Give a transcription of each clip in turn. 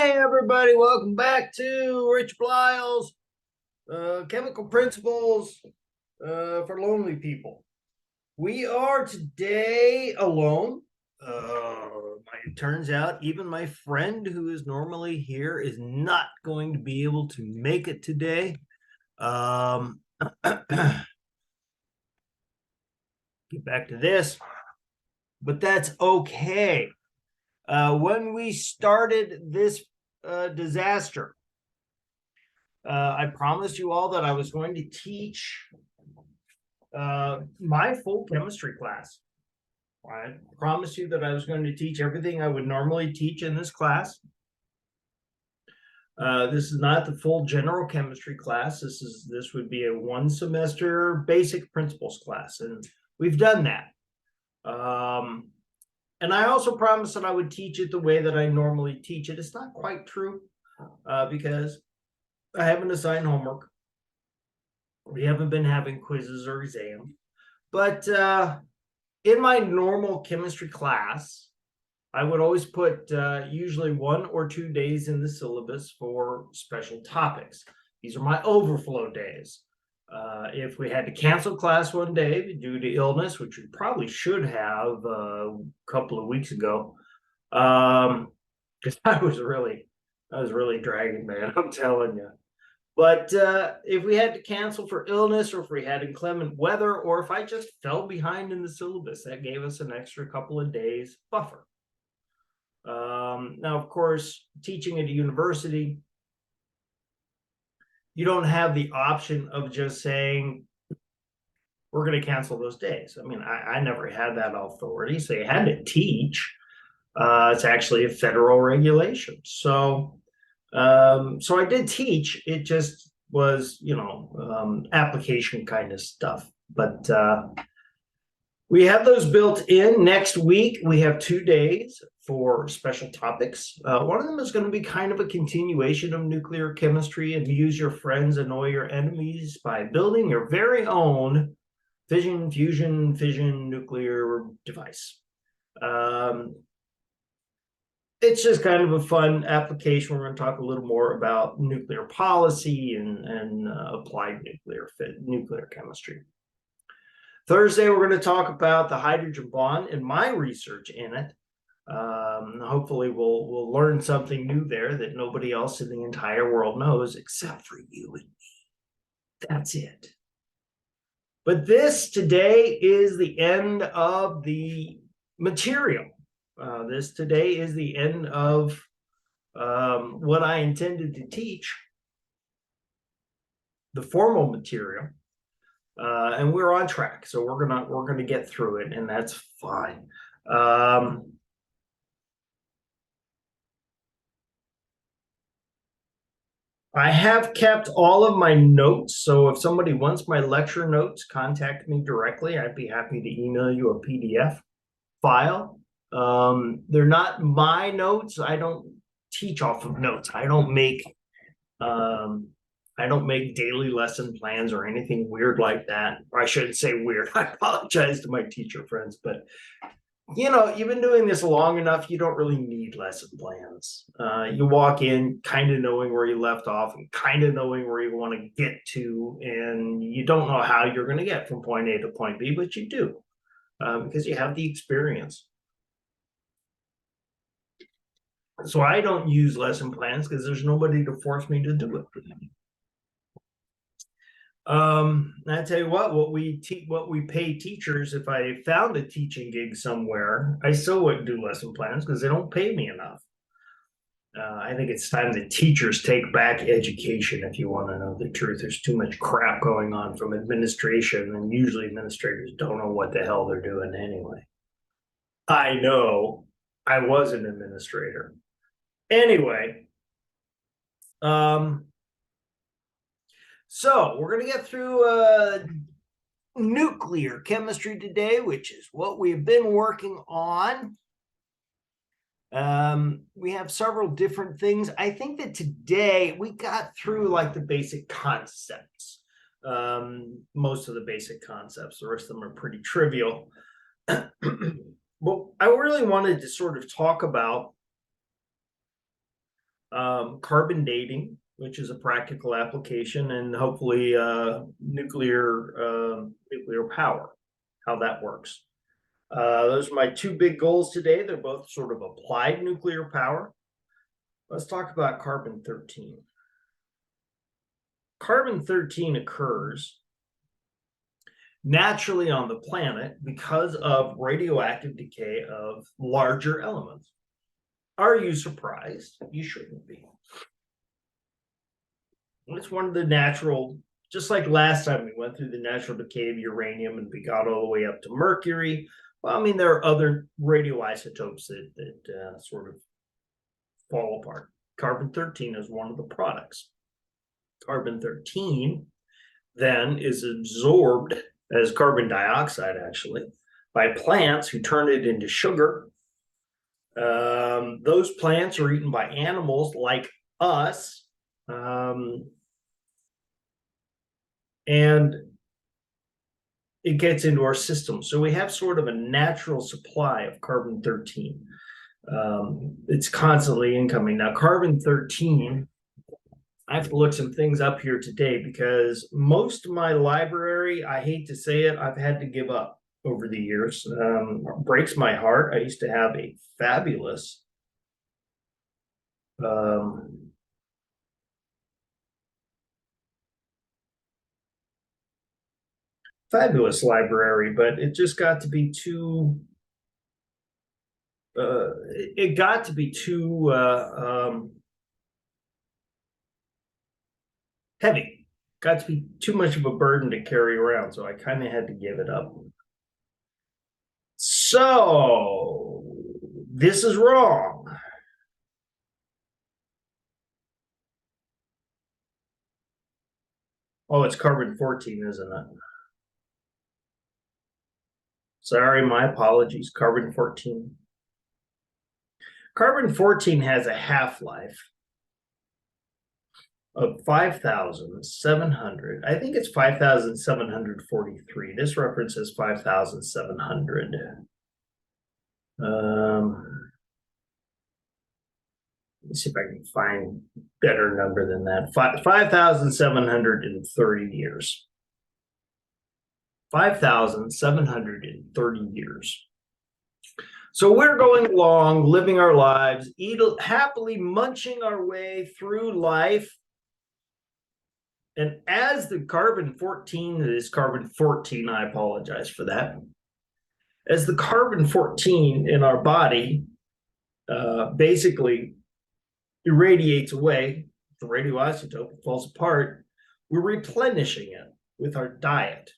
Hey everybody, welcome back to Rich Blyle's Chemical Principles for Lonely People. We are today alone. It turns out even my friend who is normally here is not going to be able to make it today. Get back to this, but that's okay. When we started this disaster, I promised you all that I was going to teach my full chemistry class. I promised you that I was going to teach everything I would normally teach in this class. This is not the full general chemistry class. This would be a one semester basic principles class, and we've done that. And I also promised that I would teach it the way that I normally teach it. It's not quite true because I haven't assigned homework. We haven't been having quizzes or exams. But in my normal chemistry class, I would always put usually 1 or 2 days in the syllabus for special topics. These are my overflow days. If we had to cancel class one day due to illness, which we probably should have a couple of weeks ago, because I was really dragging, man. I'm telling you. But if we had to cancel for illness, or if we had inclement weather, or if I just fell behind in the syllabus, that gave us an extra couple of days buffer. Now, of course, teaching at a university, you don't have the option of just saying, we're going to cancel those days. I mean, I never had that authority, so you had to teach. It's actually a federal regulation. So I did teach. It just was, application kind of stuff. But we have those built in. Next week, we have 2 days for special topics. One of them is going to be kind of a continuation of nuclear chemistry: amuse your friends, annoy your enemies by building your very own fission, fusion, nuclear device. It's just kind of a fun application. We're going to talk a little more about nuclear policy and applied nuclear chemistry. Thursday, we're going to talk about the hydrogen bond and my research in it. Hopefully, we'll learn something new there that nobody else in the entire world knows except for you and me. That's it. But this today is the end of the material. This today is the end of what I intended to teach, the formal material, and we're on track. So we're gonna get through it, and that's fine. I have kept all of my notes, so if somebody wants my lecture notes, contact me directly. I'd be happy to email you a PDF file. They're not my notes. I don't teach off of notes. I don't make daily lesson plans or anything weird like that. Or I shouldn't say weird. I apologize to my teacher friends, but you've been doing this long enough, you don't really need lesson plans. You walk in kind of knowing where you left off and kind of knowing where you want to get to, and you don't know how you're going to get from point A to point B, but you do because you have the experience. So I don't use lesson plans because there's nobody to force me to do it. I tell you what we pay teachers, if I found a teaching gig somewhere, I still wouldn't do lesson plans because they don't pay me enough. I think it's time that teachers take back education, if you want to know the truth. There's too much crap going on from administration, and usually administrators don't know what the hell they're doing anyway. I know. I was an administrator. Anyway, so we're going to get through nuclear chemistry today, which is what we've been working on. We have several different things. I think that today we got through like the basic concepts, most of the basic concepts. The rest of them are pretty trivial. But I really wanted to sort of talk about carbon dating, which is a practical application, and hopefully nuclear power, how that works. Those are my two big goals today. They're both sort of applied nuclear power. Let's talk about carbon-13. Carbon-13 occurs naturally on the planet because of radioactive decay of larger elements. Are you surprised? You shouldn't be. It's one of the natural, just like last time we went through the natural decay of uranium and we got all the way up to mercury. Well, I mean, there are other radioisotopes that sort of fall apart. Carbon-13 is one of the products. Carbon-13 then is absorbed as carbon dioxide, actually, by plants who turn it into sugar. Those plants are eaten by animals like us. And it gets into our system. So we have sort of a natural supply of carbon-13. It's constantly incoming. Now, carbon-13, I have to look some things up here today because most of my library, I hate to say it, I've had to give up over the years. Breaks my heart. I used to have a fabulous library, but it just got to be too it got to be too heavy, got to be too much of a burden to carry around, so I kind of had to give it up. So this is wrong. Oh, it's carbon-14, isn't it? Sorry, my apologies. Carbon-14. Carbon-14 has a half-life of 5,700. I think it's 5,743. This reference is 5,700. Let's see if I can find a better number than that. 5,730 years. 5,730 years. So we're going along, living our lives, happily munching our way through life. And as the carbon-14, it is carbon-14, I apologize for that. As the carbon-14 in our body basically irradiates away, the radioisotope falls apart, we're replenishing it with our diet.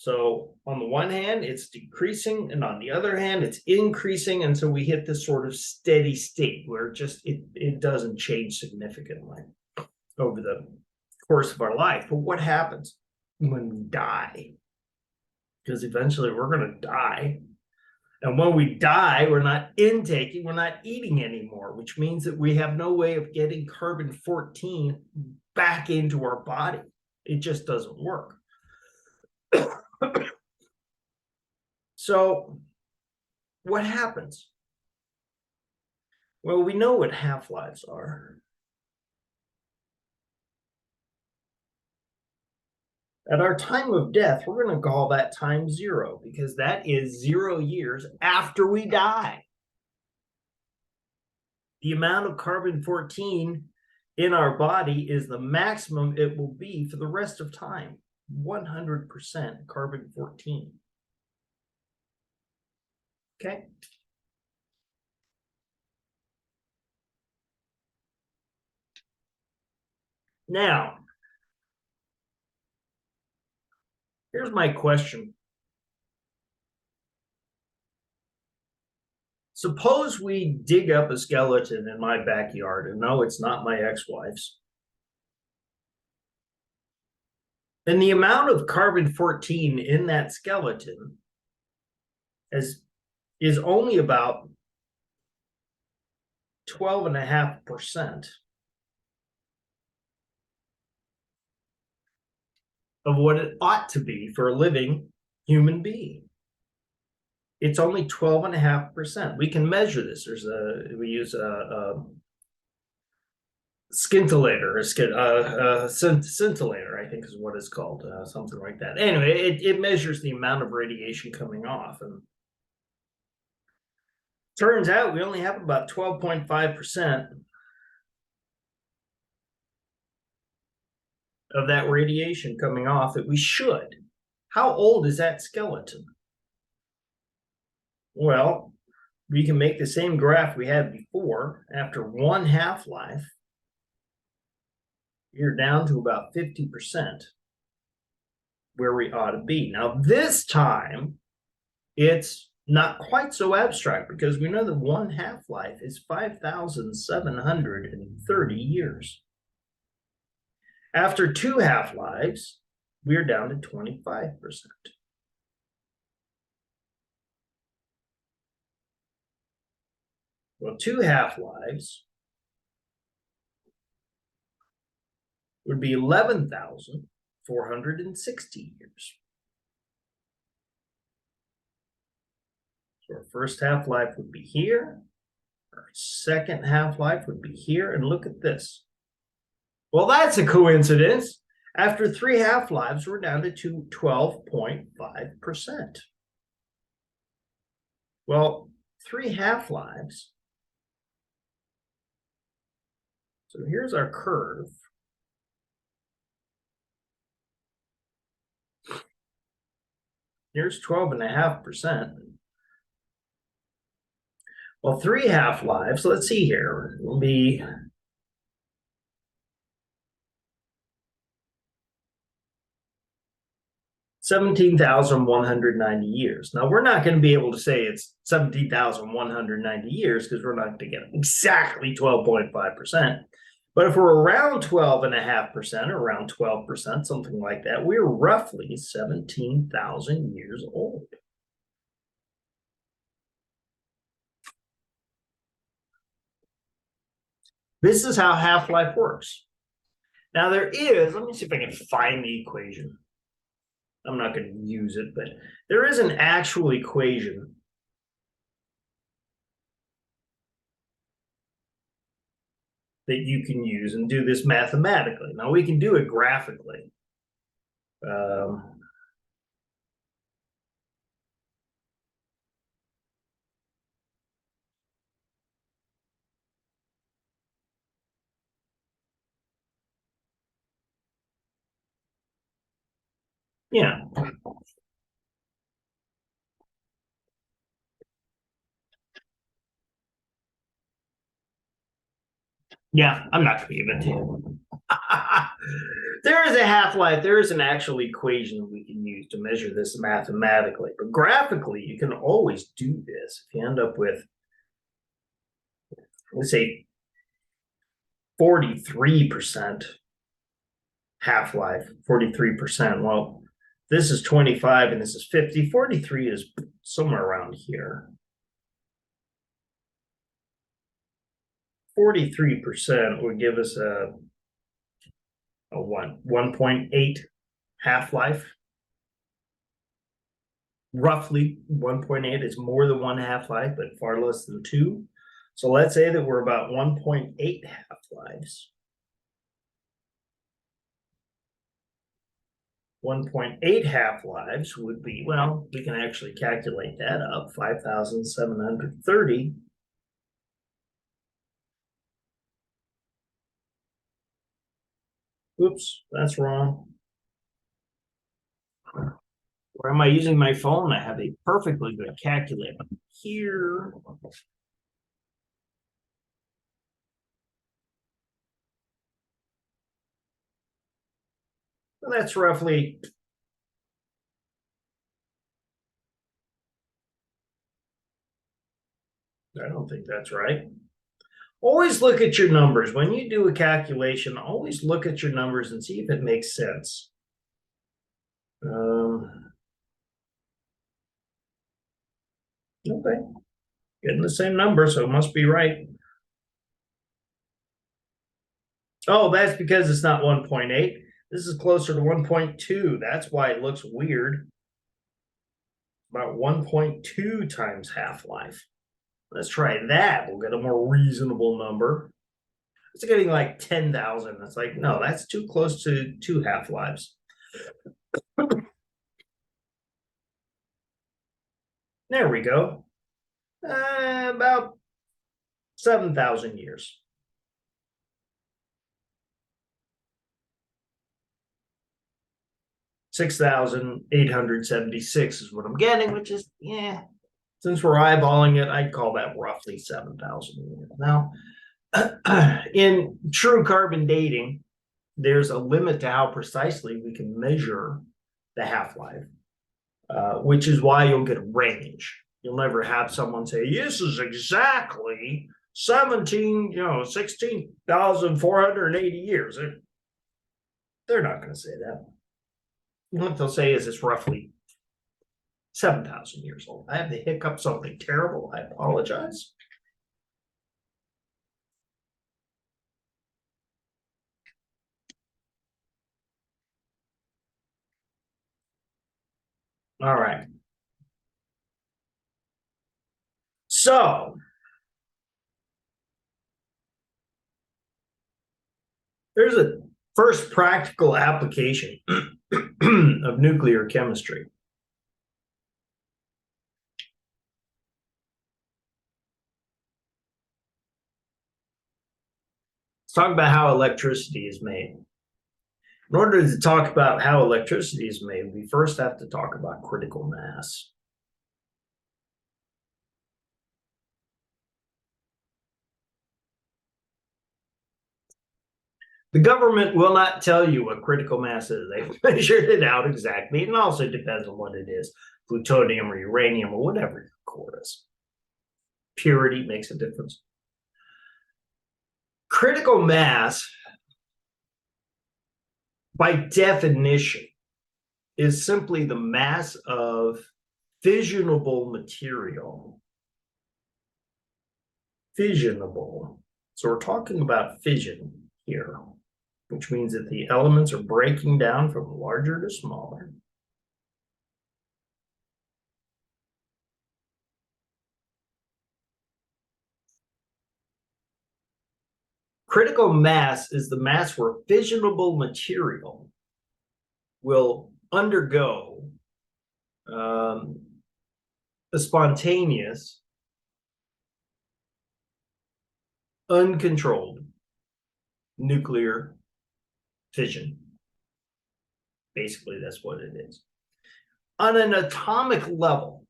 So on the one hand, it's decreasing, and on the other hand, it's increasing, and so we hit this sort of steady state where it doesn't change significantly over the course of our life. But what happens when we die? Because eventually we're going to die. And when we die, we're not intaking, we're not eating anymore, which means that we have no way of getting carbon-14 back into our body. It just doesn't work. So what happens? Well, we know what half-lives are. At our time of death, we're going to call that time 0 because that is 0 years after we die. The amount of carbon-14 in our body is the maximum it will be for the rest of time. 100% carbon-14. Okay. Now, here's my question. Suppose we dig up a skeleton in my backyard, and no, it's not my ex-wife's. And the amount of carbon-14 in that skeleton is only about 12.5% of what it ought to be for a living human being. It's only 12.5%. We can measure this. We use a scintillator, scintillator, I think is what it's called, something like that. Anyway, it measures the amount of radiation coming off, and turns out we only have about 12.5% of that radiation coming off that we should. How old is that skeleton? Well, we can make the same graph we had before. After one half-life, you're down to about 50% where we ought to be. Now, this time, it's not quite so abstract because we know that one half-life is 5,730 years. After two half-lives, we're down to 25%. Well, two half-lives would be 11,460 years. So our first half-life would be here. Our second half-life would be here. And look at this. Well, that's a coincidence. After three half-lives, we're down to 12.5%. Well, three half-lives. So here's our curve. Here's 12.5%. Well, three half-lives, let's see here, will be 17,190 years. Now, we're not going to be able to say it's 17,190 years because we're not going to get exactly 12.5%. But if we're around 12.5% or around 12%, something like that, we're roughly 17,000 years old. This is how half-life works. Now there is, let me see if I can find the equation. I'm not going to use it, but there is an actual equation that you can use and do this mathematically. Now we can do it graphically. Yeah. Yeah, I'm not going to give it to you. There is a half-life. There is an actual equation we can use to measure this mathematically. But graphically, you can always do this. If you end up with, let's say, 43% half-life, 43%. Well, this is 25 and this is 50. 43 is somewhere around here. 43% would give us a 1.8 half-life. Roughly 1.8 is more than one half-life, but far less than two. So let's say that we're about 1.8 half-lives. 1.8 half-lives would be, well, we can actually calculate that up, 5,730. Oops, that's wrong. Or am I using my phone? I have a perfectly good calculator here. So that's roughly, I don't think that's right. Always look at your numbers. When you do a calculation, always look at your numbers and see if it makes sense. Okay, getting the same number, so it must be right. Oh, that's because it's not 1.8. This is closer to 1.2. That's why it looks weird. About 1.2 times half-life. Let's try that. We'll get a more reasonable number. It's getting like 10,000. It's like, no, that's too close to two half-lives. There we go. About 7,000 years. 6,876 is what I'm getting, which is, yeah, since we're eyeballing it, I'd call that roughly 7,000 years. Now, in true carbon dating, there's a limit to how precisely we can measure the half-life, which is why you'll get a range. You'll never have someone say, this is exactly 16,480 years. They're not going to say that. What they'll say is it's roughly 7,000 years old. I have the hiccup, something terrible. I apologize. All right. So, there's a first practical application of nuclear chemistry. Let's talk about how electricity is made. In order to talk about how electricity is made, we first have to talk about critical mass. The government will not tell you what critical mass is. They've measured it out exactly. It also depends on what it is, plutonium or uranium or whatever your core is. Purity makes a difference. Critical mass, by definition, is simply the mass of fissionable material. Fissionable. So we're talking about fission here, which means that the elements are breaking down from larger to smaller. Critical mass is the mass where fissionable material will undergo a spontaneous, uncontrolled nuclear fission. Basically, that's what it is. On an atomic level,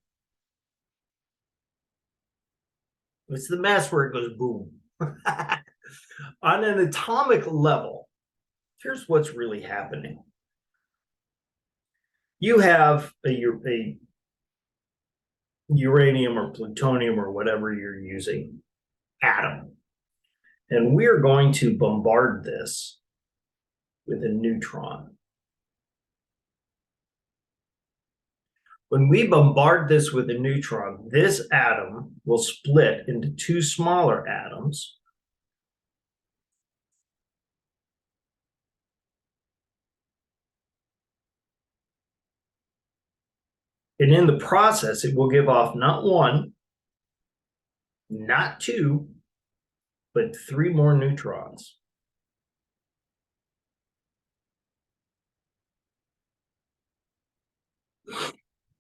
it's the mass where it goes boom. On an atomic level, here's what's really happening. You have a uranium or plutonium or whatever you're using atom, and we're going to bombard this with a neutron. When we bombard this with a neutron, this atom will split into two smaller atoms. And in the process, it will give off not one, not two, but three more neutrons.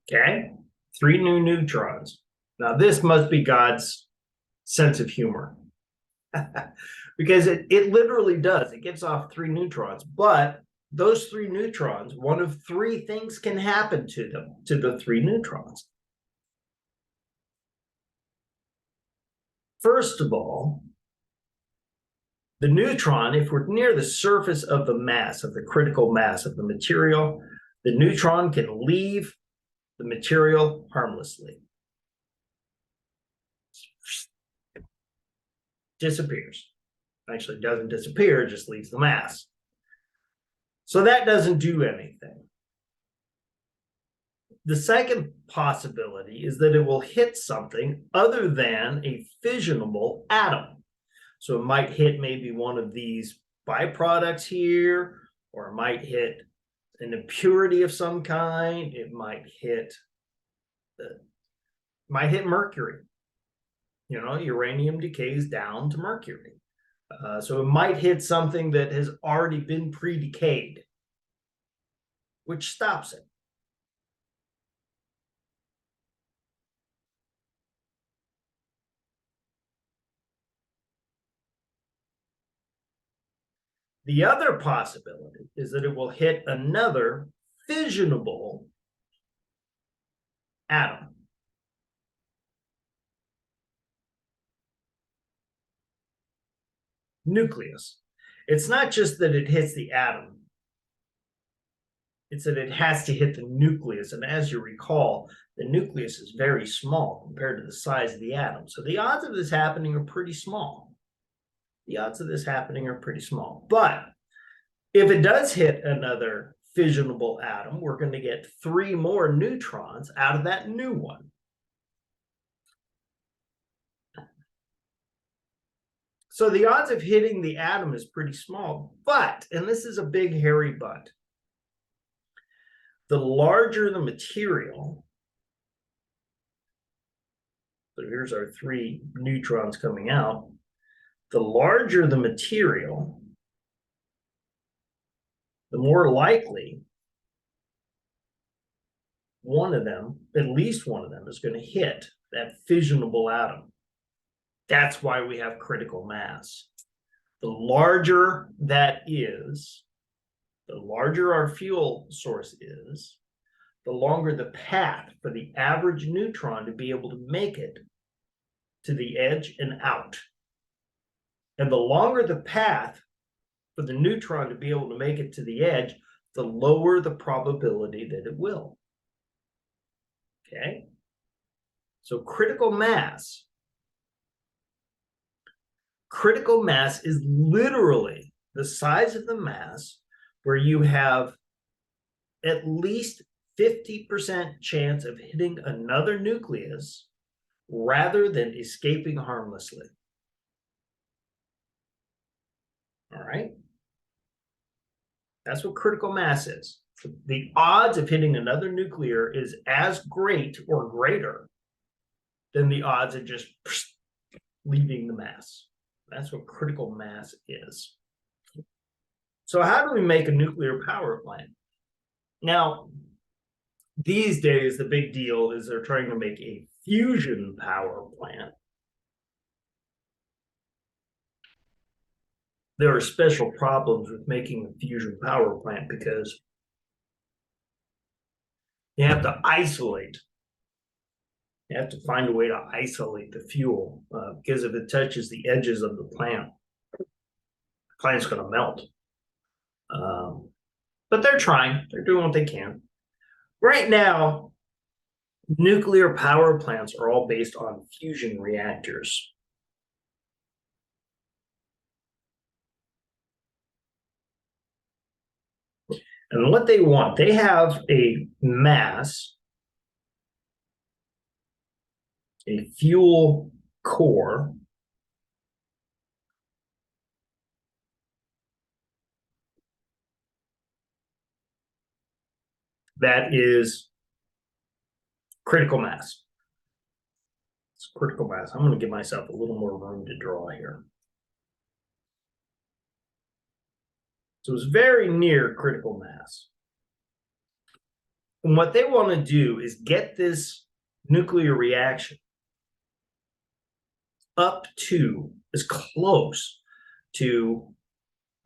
Okay, three new neutrons. Now, this must be God's sense of humor. Because it literally does. It gives off three neutrons, but those three neutrons, one of three things can happen to them, to the three neutrons. First of all, the neutron, if we're near the surface of the mass, of the critical mass of the material, the neutron can leave the material harmlessly. Disappears. Actually, doesn't disappear, it just leaves the mass. So that doesn't do anything. The second possibility is that it will hit something other than a fissionable atom. So it might hit maybe one of these byproducts here, or it might hit an impurity of some kind. It might hit mercury. You know, uranium decays down to mercury. So it might hit something that has already been pre-decayed, which stops it. The other possibility is that it will hit another fissionable atom. Nucleus. It's not just that it hits the atom, it's that it has to hit the nucleus. And as you recall, the nucleus is very small compared to the size of the atom. So the odds of this happening are pretty small. The odds of this happening are pretty small. But if it does hit another fissionable atom, we're going to get 3 more neutrons out of that new one. So the odds of hitting the atom is pretty small. But, and this is a big hairy but, the larger the material, so here's our 3 neutrons coming out, the larger the material, the more likely one of them, at least one of them, is going to hit that fissionable atom. That's why we have critical mass. The larger that is, the larger our fuel source is, the longer the path for the average neutron to be able to make it to the edge and out. And the longer the path for the neutron to be able to make it to the edge, the lower the probability that it will. Okay? So critical mass is literally the size of the mass where you have at least 50% chance of hitting another nucleus rather than escaping harmlessly. All right? That's what critical mass is. The odds of hitting another nuclear is as great or greater than the odds of just leaving the mass. That's what critical mass is. So how do we make a nuclear power plant? Now, these days, the big deal is they're trying to make a fusion power plant. There are special problems with making a fusion power plant because you have to isolate. You have to find a way to isolate the fuel because if it touches the edges of the plant's going to melt. But they're trying. They're doing what they can. Right now, nuclear power plants are all based on fusion reactors. And what they want, they have a mass, a fuel core, that is critical mass. It's critical mass. I'm going to give myself a little more room to draw here. So it's very near critical mass. And what they want to do is get this nuclear reaction up to as close to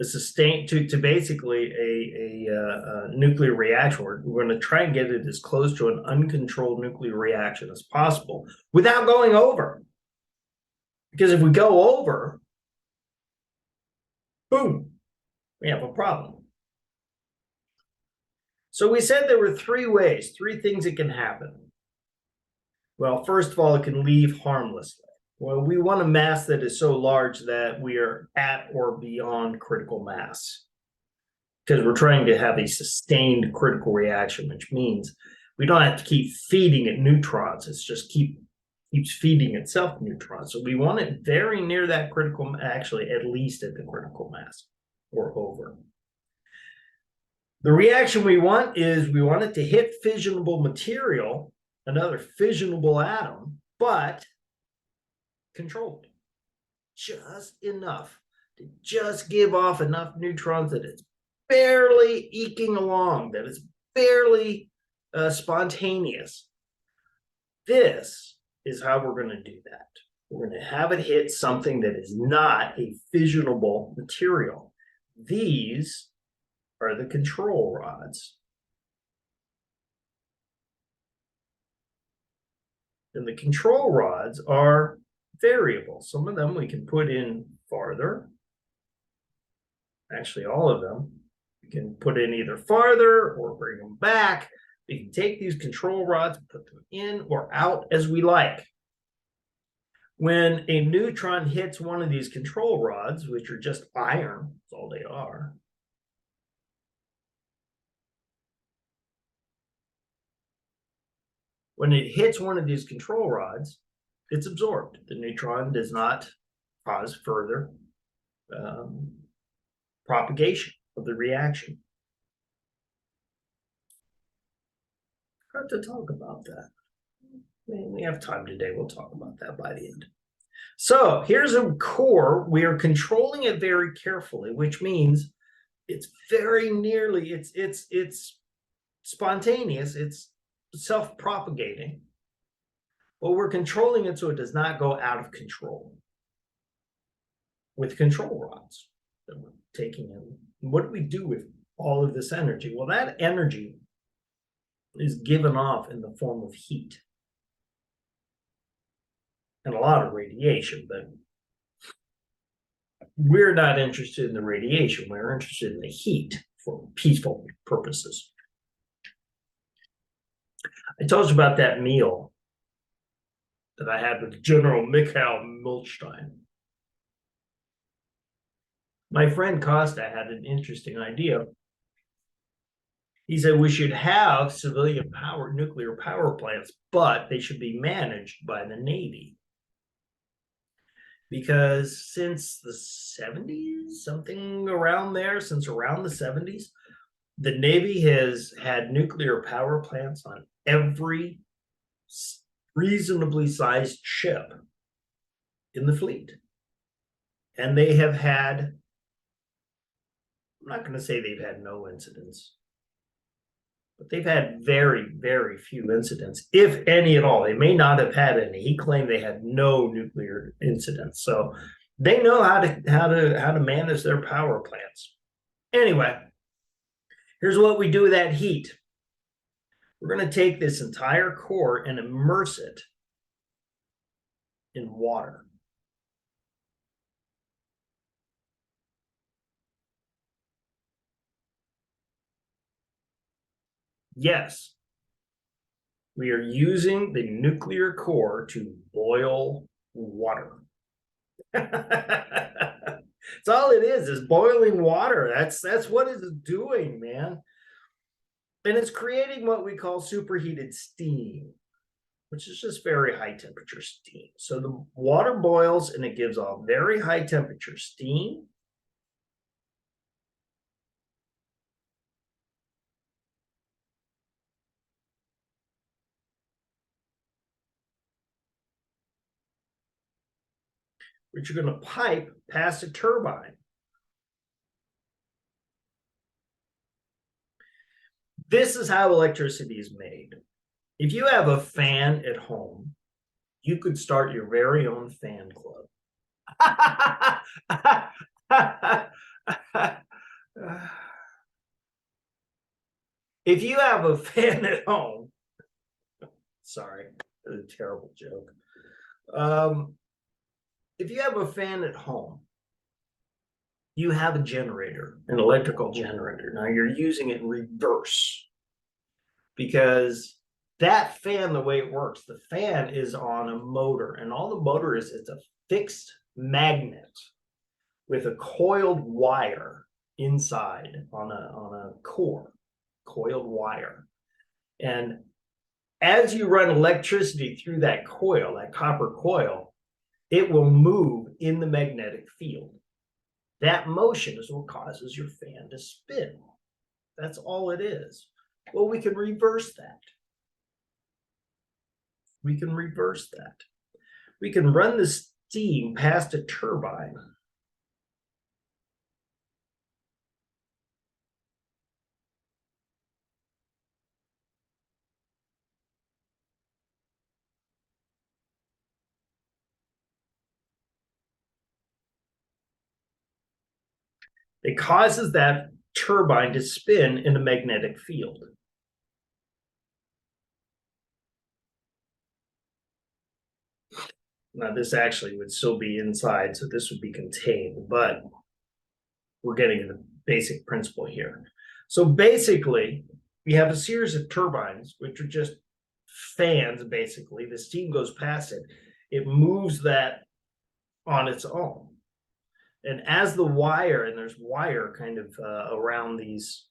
the sustain to basically a nuclear reaction. We're going to try and get it as close to an uncontrolled nuclear reaction as possible without going over. Because if we go over, boom, we have a problem. So we said there were 3 ways, 3 things that can happen. Well, first of all, it can leave harmlessly. Well, we want a mass that is so large that we are at or beyond critical mass because we're trying to have a sustained critical reaction, which means we don't have to keep feeding it neutrons. It's just keeps feeding itself neutrons. So we want it very near that critical, actually at least at the critical mass or over. The reaction we want is we want it to hit fissionable material, another fissionable atom, but controlled just enough to just give off enough neutrons that it's barely eking along, that it's barely spontaneous. This is how we're going to do that. We're going to have it hit something that is not a fissionable material. These are the control rods. And the control rods are variable. Some of them we can put in farther. Actually, all of them. We can put in either farther or bring them back. We can take these control rods and put them in or out as we like. When a neutron hits one of these control rods, which are just iron, that's all they are, when it hits one of these control rods, it's absorbed. The neutron does not cause further propagation of the reaction. Got to talk about that. We have time today. We'll talk about that by the end. So here's a core. We are controlling it very carefully, which means it's very nearly, it's spontaneous, it's self-propagating, but we're controlling it so it does not go out of control with control rods that we're taking in. What do we do with all of this energy? Well, that energy is given off in the form of heat and a lot of radiation, but we're not interested in the radiation. We're interested in the heat for peaceful purposes. I told you about that meal that I had with General Mikhail Milstein. My friend Costa had an interesting idea. He said we should have civilian power, nuclear power plants, but they should be managed by the Navy. Because since the 70s, something around there, since around the 70s, the Navy has had nuclear power plants on every reasonably sized ship in the fleet. And they have had, I'm not going to say they've had no incidents, but they've had very, very few incidents, if any at all. They may not have had any. He claimed they had no nuclear incidents. So they know how to manage their power plants. Anyway, here's what we do with that heat. We're going to take this entire core and immerse it in water. Yes, we are using the nuclear core to boil water. That's all it is boiling water. That's what it's doing, man. And it's creating what we call superheated steam, which is just very high temperature steam. So the water boils and it gives off very high temperature steam. Which you're going to pipe past a turbine. This is how electricity is made. If you have a fan at home, you could start your very own fan club. If you have a fan at home, sorry, that's a terrible joke. If you have a fan at home, you have a generator, an electrical generator. Now you're using it in reverse because that fan, the way it works, the fan is on a motor, and all the motor is, it's a fixed magnet with a coiled wire inside on a core, coiled wire. And as you run electricity through that coil, that copper coil, it will move in the magnetic field. That motion is what causes your fan to spin. That's all it is. Well, we can reverse that. We can reverse that. We can run the steam past a turbine. It causes that turbine to spin in a magnetic field. Now, this actually would still be inside, so this would be contained, but we're getting to the basic principle here. So basically, we have a series of turbines, which are just fans, basically. The steam goes past it. It moves that on its own. And as the wire, and there's wire kind of around these.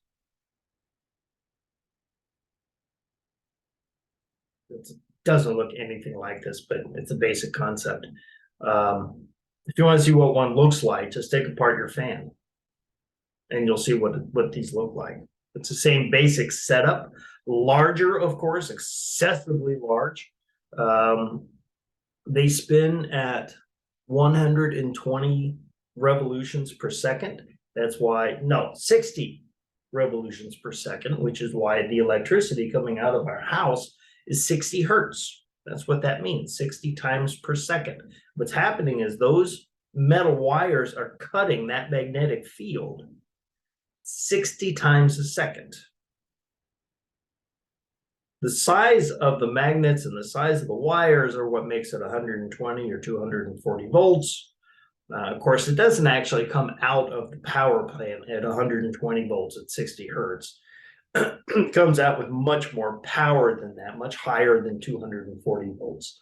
It doesn't look anything like this, but it's a basic concept. If you want to see what one looks like, just take apart your fan and you'll see what these look like. It's the same basic setup, larger, of course, excessively large. They spin at 120 revolutions per second. That's why, no, 60 revolutions per second, which is why the electricity coming out of our house is 60 hertz. That's what that means, 60 times per second. What's happening is those metal wires are cutting that magnetic field 60 times a second. The size of the magnets and the size of the wires are what makes it 120 or 240 volts. Of course, it doesn't actually come out of the power plant at 120 volts at 60 hertz. It comes out with much more power than that, much higher than 240 volts.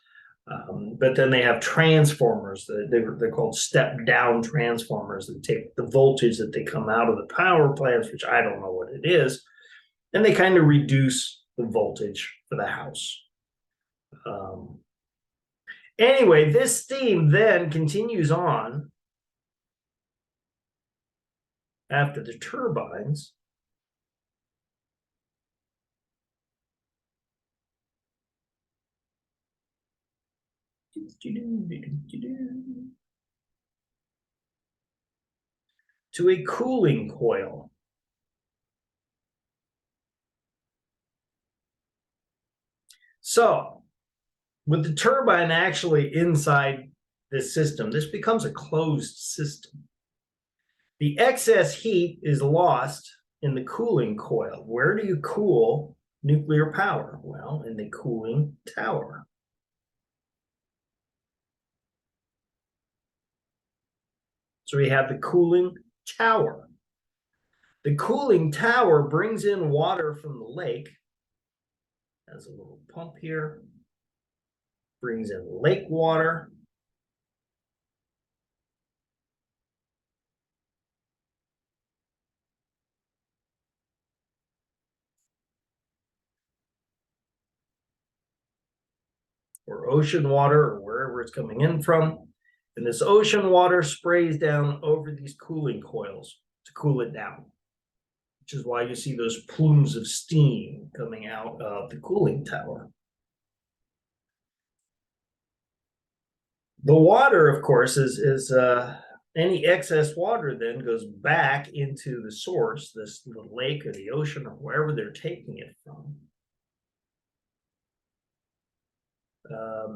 But then they have transformers. They're called step-down transformers that take the voltage that they come out of the power plants, which I don't know what it is, and they kind of reduce the voltage for the house. Anyway, this steam then continues on after the turbines. To a cooling coil. So, with the turbine actually inside this system, this becomes a closed system. The excess heat is lost in the cooling coil. Where do you cool nuclear power? Well, in the cooling tower. So we have the cooling tower. The cooling tower brings in water from the lake. Has a little pump here. Brings in lake water. Or ocean water, or wherever it's coming in from. And this ocean water sprays down over these cooling coils to cool it down, which is why you see those plumes of steam coming out of the cooling tower. The water, of course, is any excess water then goes back into the source, the lake or the ocean or wherever they're taking it from.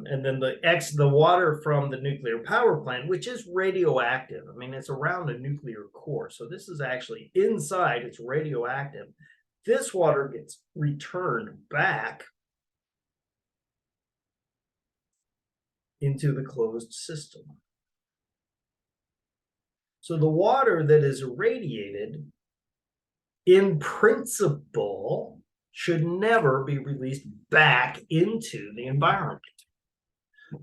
And then the water from the nuclear power plant, which is radioactive. I mean, it's around a nuclear core. So this is actually inside, it's radioactive. This water gets returned back into the closed system. So the water that is irradiated, in principle, should never be released back into the environment.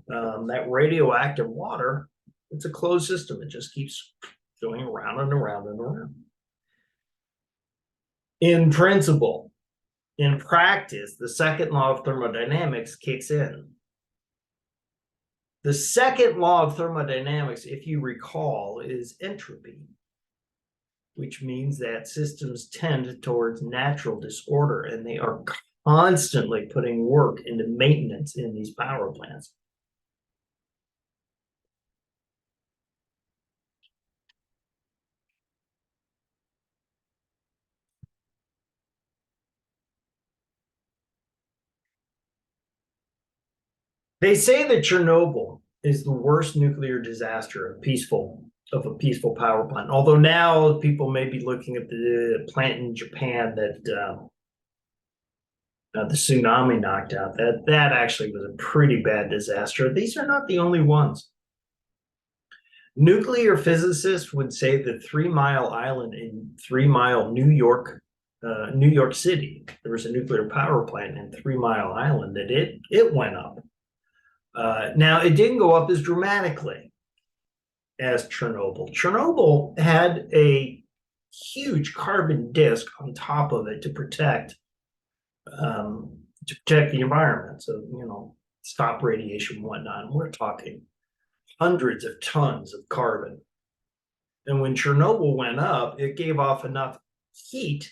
That radioactive water, it's a closed system. It just keeps going around and around and around. In principle, in practice, the second law of thermodynamics kicks in. The second law of thermodynamics, if you recall, is entropy, which means that systems tend towards natural disorder, and they are constantly putting work into maintenance in these power plants. They say that Chernobyl is the worst nuclear disaster of peaceful of a peaceful power plant. Although now people may be looking at the plant in Japan that the tsunami knocked out. That actually was a pretty bad disaster. These are not the only ones. Nuclear physicists would say that 3 Mile Island in 3 Mile, New York City, there was a nuclear power plant in 3 Mile Island that it went up. Now it didn't go up as dramatically as Chernobyl. Chernobyl had a huge carbon disk on top of it to protect the environment. So, stop radiation and whatnot. And we're talking hundreds of tons of carbon. And when Chernobyl went up, it gave off enough heat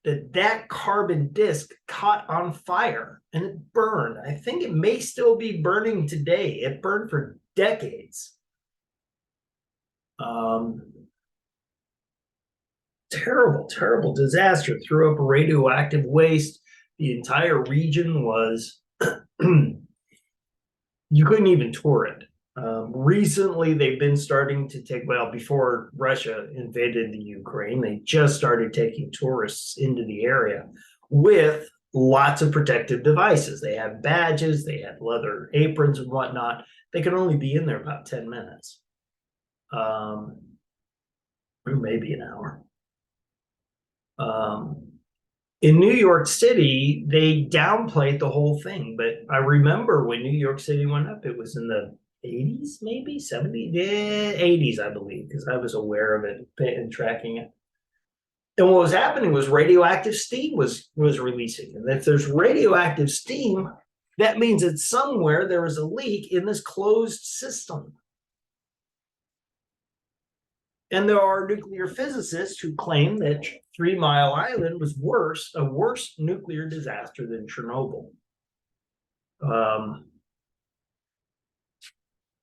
that carbon disk caught on fire and it burned. I think it may still be burning today. It burned for decades. Terrible disaster. Threw up radioactive waste. The entire region was, you couldn't even tour it. Recently, they've been starting to before Russia invaded the Ukraine, they just started taking tourists into the area with lots of protective devices. They had badges, they had leather aprons and whatnot. They could only be in there about 10 minutes, or maybe an hour. In New York City, they downplayed the whole thing. But I remember when New York City went up, it was in the 80s, maybe 70s, 80s, I believe, because I was aware of it and tracking it. And what was happening was radioactive steam was releasing. And if there's radioactive steam, that means that somewhere there is a leak in this closed system. And there are nuclear physicists who claim that 3 Mile Island was a worse nuclear disaster than Chernobyl.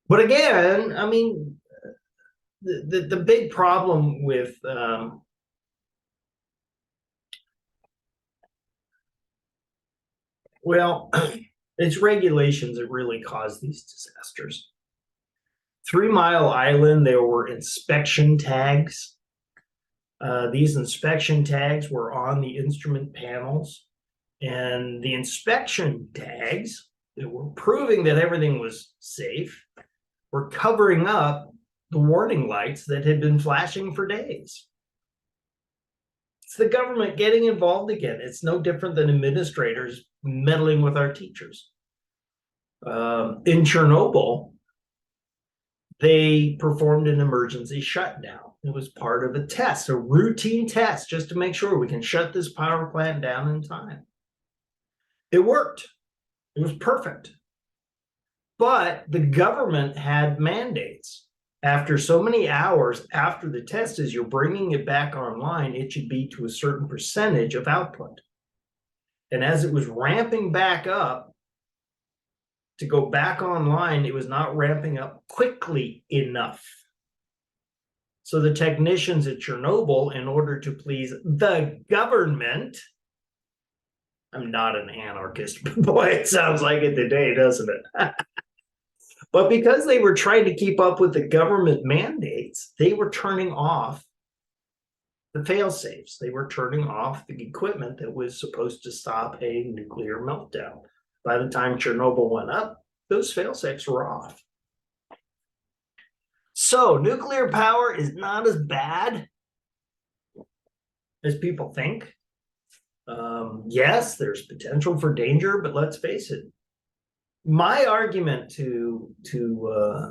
But again, I mean, the big problem with it's regulations that really cause these disasters. 3 Mile Island, there were inspection tags. These inspection tags were on the instrument panels, and the inspection tags that were proving that everything was safe were covering up the warning lights that had been flashing for days. It's the government getting involved again. It's no different than administrators meddling with our teachers. In Chernobyl, they performed an emergency shutdown. It was part of a test, a routine test, just to make sure we can shut this power plant down in time. It worked. It was perfect. But the government had mandates. After so many hours after the test, as you're bringing it back online, it should be to a certain percentage of output. And as it was ramping back up to go back online, it was not ramping up quickly enough. So the technicians at Chernobyl, in order to please the government, I'm not an anarchist, but boy, it sounds like it today, doesn't it? But because they were trying to keep up with the government mandates, they were turning off the fail-safes. They were turning off the equipment that was supposed to stop a nuclear meltdown. By the time Chernobyl went up, those fail-safes were off. So nuclear power is not as bad as people think. Yes, there's potential for danger, but let's face it. My argument to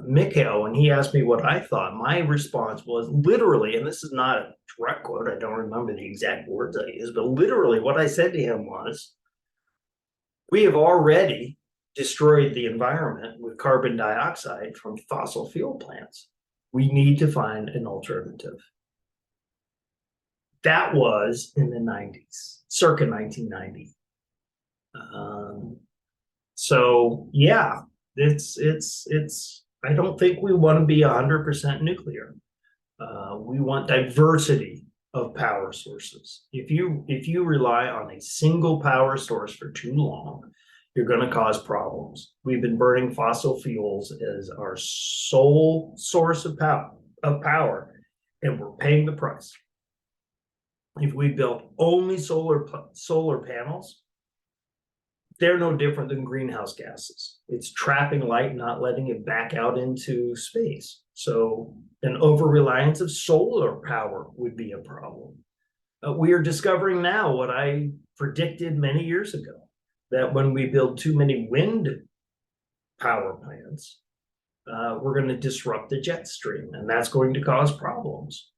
Mikhail, when he asked me what I thought, my response was literally, and this is not a direct quote, I don't remember the exact words I used, but literally what I said to him was, we have already destroyed the environment with carbon dioxide from fossil fuel plants. We need to find an alternative. That was in the 90s, circa 1990. So yeah, it's. I don't think we want to be 100% nuclear. We want diversity of power sources. If you rely on a single power source for too long, you're going to cause problems. We've been burning fossil fuels as our sole source of of power, and we're paying the price. If we built only solar panels, they're no different than greenhouse gases. It's trapping light, not letting it back out into space. So an over-reliance of solar power would be a problem. We are discovering now what I predicted many years ago, that when we build too many wind power plants, we're going to disrupt the jet stream, and that's going to cause problems.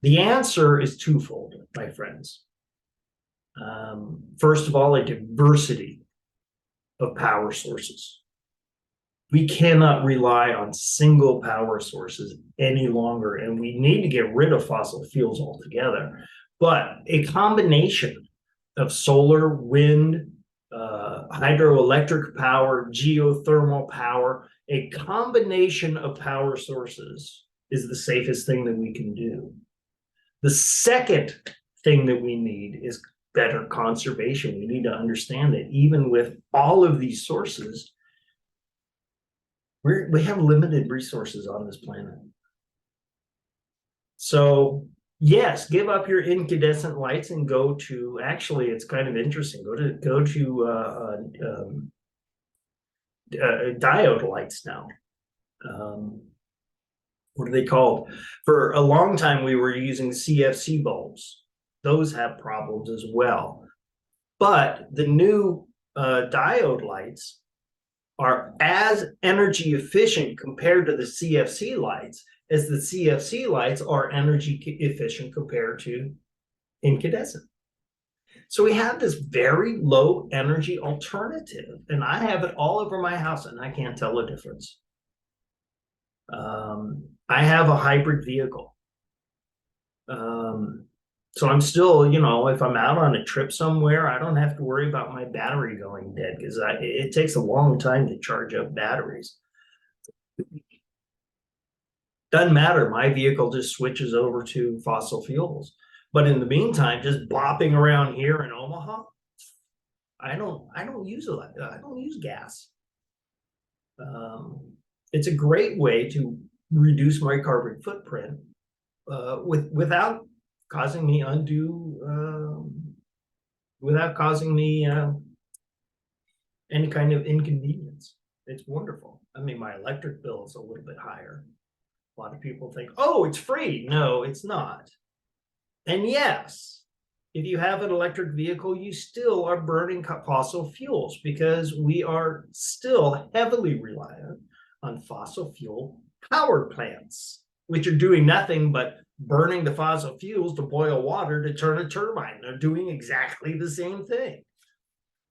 The answer is twofold, my friends. First of all, a diversity of power sources. We cannot rely on single power sources any longer, and we need to get rid of fossil fuels altogether. But a combination of solar, wind, hydroelectric power, geothermal power, a combination of power sources is the safest thing that we can do. The second thing that we need is better conservation. We need to understand that even with all of these sources, we have limited resources on this planet. So yes, give up your incandescent lights and go to, actually, it's kind of interesting. Go to diode lights now. What are they called? For a long time, we were using CFC bulbs. Those have problems as well. But the new diode lights are as energy efficient compared to the CFC lights as the CFC lights are energy efficient compared to incandescent. So we have this very low energy alternative, and I have it all over my house, and I can't tell the difference. I have a hybrid vehicle. So I'm still, if I'm out on a trip somewhere, I don't have to worry about my battery going dead, because it takes a long time to charge up batteries. Doesn't matter. My vehicle just switches over to fossil fuels. But in the meantime, just bopping around here in Omaha, I don't use gas. It's a great way to reduce my carbon footprint without causing me any kind of inconvenience. It's wonderful. I mean, my electric bill is a little bit higher. A lot of people think, oh, it's free. No, it's not. And yes, if you have an electric vehicle, you still are burning fossil fuels, because we are still heavily reliant on fossil fuel power plants, which are doing nothing but burning the fossil fuels to boil water to turn a turbine. They're doing exactly the same thing.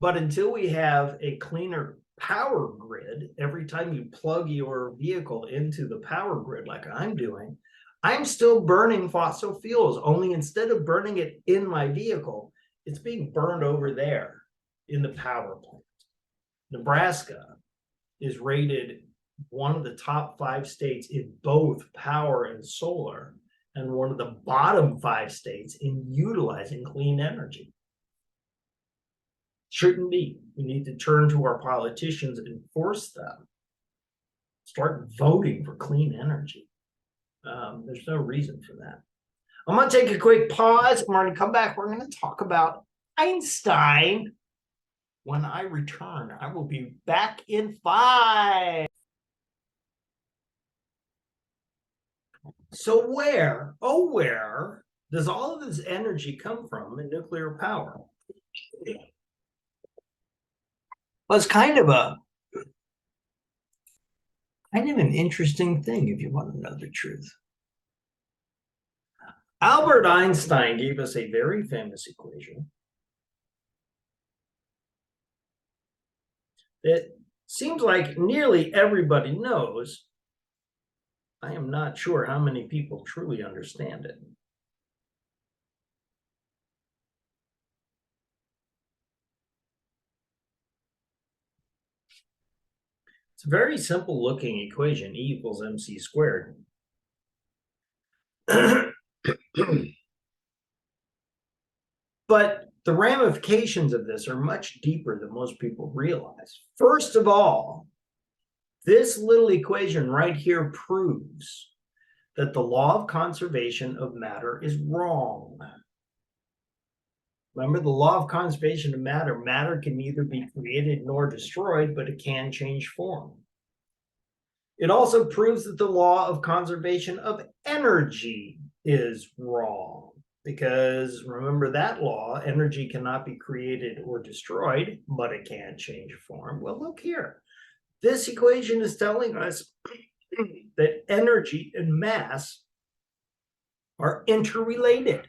But until we have a cleaner power grid, every time you plug your vehicle into the power grid like I'm doing, I'm still burning fossil fuels, only instead of burning it in my vehicle, it's being burned over there in the power plant. Nebraska is rated one of the top 5 states in both power and solar, and one of the bottom 5 states in utilizing clean energy. Shouldn't be. We need to turn to our politicians and force them. Start voting for clean energy. There's no reason for that. I'm going to take a quick pause. I'm going to come back. We're going to talk about Einstein. When I return, I will be back in 5. So where does all of this energy come from in nuclear power? Well, it's kind of an interesting thing, if you want to know the truth. Albert Einstein gave us a very famous equation. It seems like nearly everybody knows. I am not sure how many people truly understand it. It's a very simple looking equation, E equals mc squared. But the ramifications of this are much deeper than most people realize. First of all, this little equation right here proves that the law of conservation of matter is wrong. Remember, the law of conservation of matter, matter can neither be created nor destroyed, but it can change form. It also proves that the law of conservation of energy is wrong, because remember that law, energy cannot be created or destroyed, but it can change form. Well, look here. This equation is telling us that energy and mass are interrelated.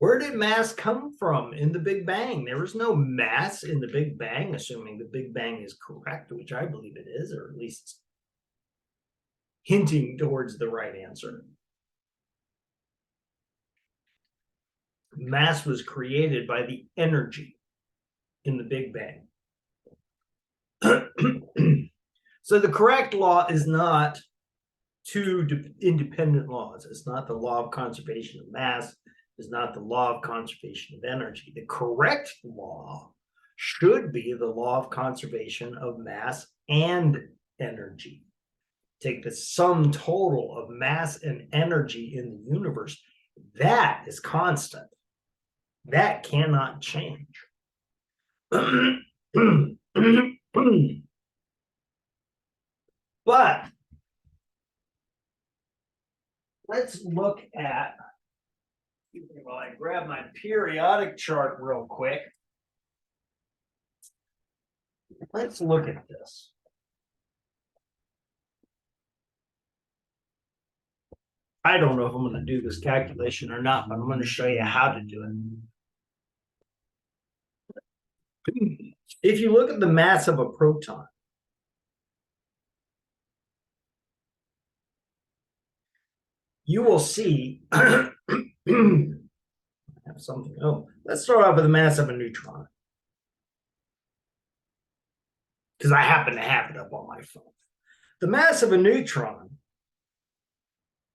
Where did mass come from in the Big Bang? There was no mass in the Big Bang, assuming the Big Bang is correct, which I believe it is, or at least hinting towards the right answer. Mass was created by the energy in the Big Bang. So the correct law is not two independent laws. It's not the law of conservation of mass. It's not the law of conservation of energy. The correct law should be the law of conservation of mass and energy. Take the sum total of mass and energy in the universe. That is constant. That cannot change. But let's look at, while I grab my periodic chart real quick. Let's look at this. I don't know if I'm going to do this calculation or not, but I'm going to show you how to do it. If you look at the mass of a proton, you will see have something. Oh, let's start off with the mass of a neutron, because I happen to have it up on my phone. The mass of a neutron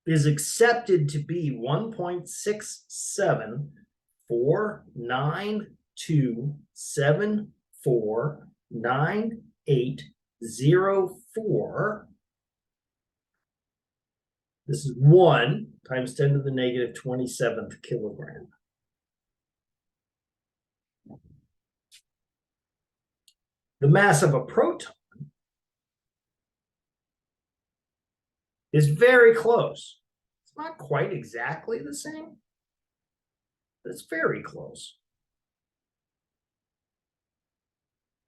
is accepted to be 1.6749274980. This is 1 times 10 to the negative 27th kilogram. The mass of a proton is very close. It's not quite exactly the same, but it's very close.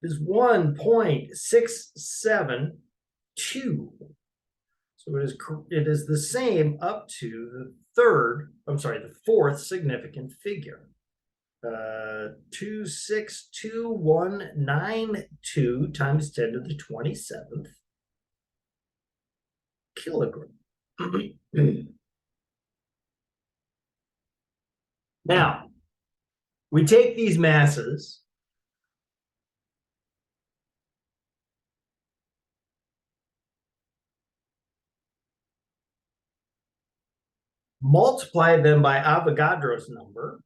It's 1.672. So it is the same up to the fourth significant figure. 262,192 times 10 to the 27th kilogram. Now, we take these masses, multiply them by Avogadro's number,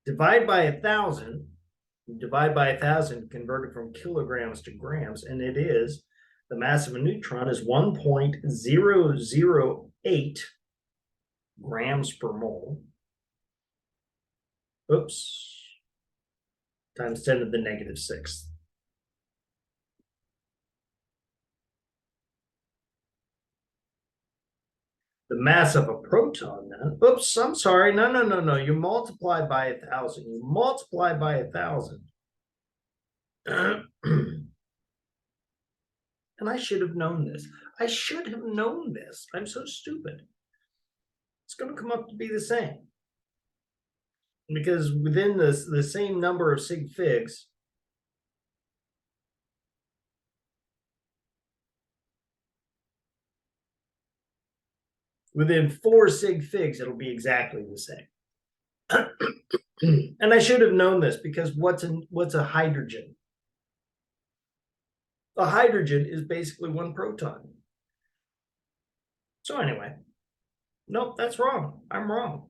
divide by 1,000, divide by 1,000, converted from kilograms to grams, and it is, the mass of a neutron is 1.008 grams per mole. Oops. Times 10 to the negative 6th. The mass of a proton then, oops, I'm sorry, no. You multiply by 1,000. You multiply by 1,000. And I should have known this. I should have known this. I'm so stupid. It's going to come up to be the same. Because within the same number of sig figs, within 4 sig figs, it'll be exactly the same. And I should have known this because what's a hydrogen? A hydrogen is basically one proton. So anyway, nope, that's wrong. I'm wrong.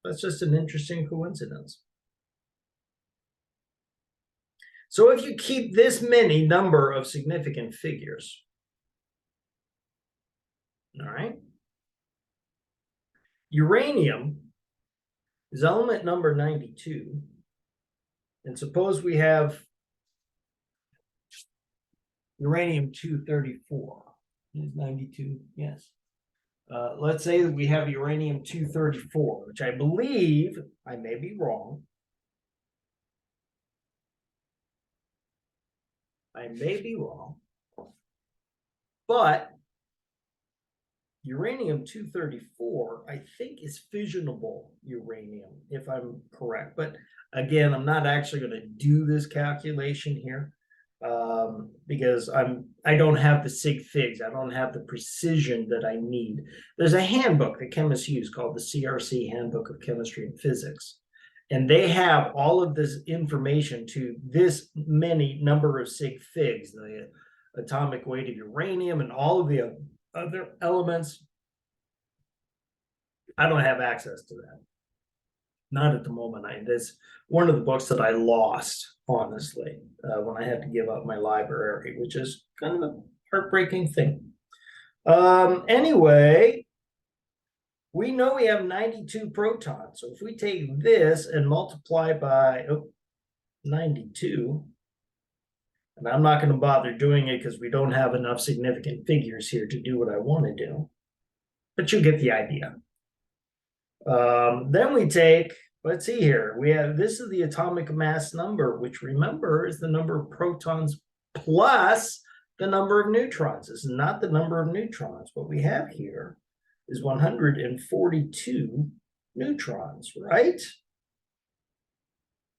That's just an interesting coincidence. So if you keep this many number of significant figures, all right, uranium is element number 92. And suppose we have uranium-234. Is 92? Yes. Let's say that we have uranium-234, which I believe, I may be wrong. I may be wrong. But uranium-234, I think, is fissionable uranium, if I'm correct. But again, I'm not actually going to do this calculation here because I don't have the sig figs. I don't have the precision that I need. There's a handbook that chemists use called the CRC Handbook of Chemistry and Physics. And they have all of this information to this many number of sig figs, the atomic weight of uranium and all of the other elements. I don't have access to that. Not at the moment. That's one of the books that I lost, honestly, when I had to give up my library, which is kind of a heartbreaking thing. Anyway, we know we have 92 protons. So if we take this and multiply by 92, and I'm not going to bother doing it because we don't have enough significant figures here to do what I want to do, but you get the idea. Then we take, let's see here, we have, this is the atomic mass number, which remember is the number of protons plus the number of neutrons. This is not the number of neutrons. What we have here is 142 neutrons, right?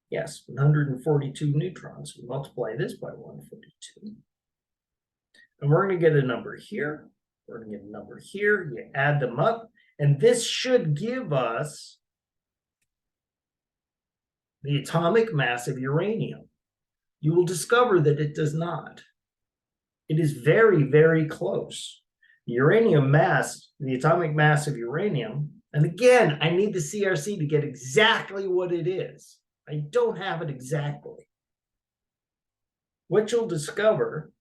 Yes, 142 neutrons. We multiply this by 142. And we're going to get a number here. We're going to get a number here. You add them up. And this should give us the atomic mass of uranium. You will discover that it does not. It is very, very close. The uranium mass, the atomic mass of uranium, and again, I need the CRC to get exactly what it is. I don't have it exactly. What you'll discover,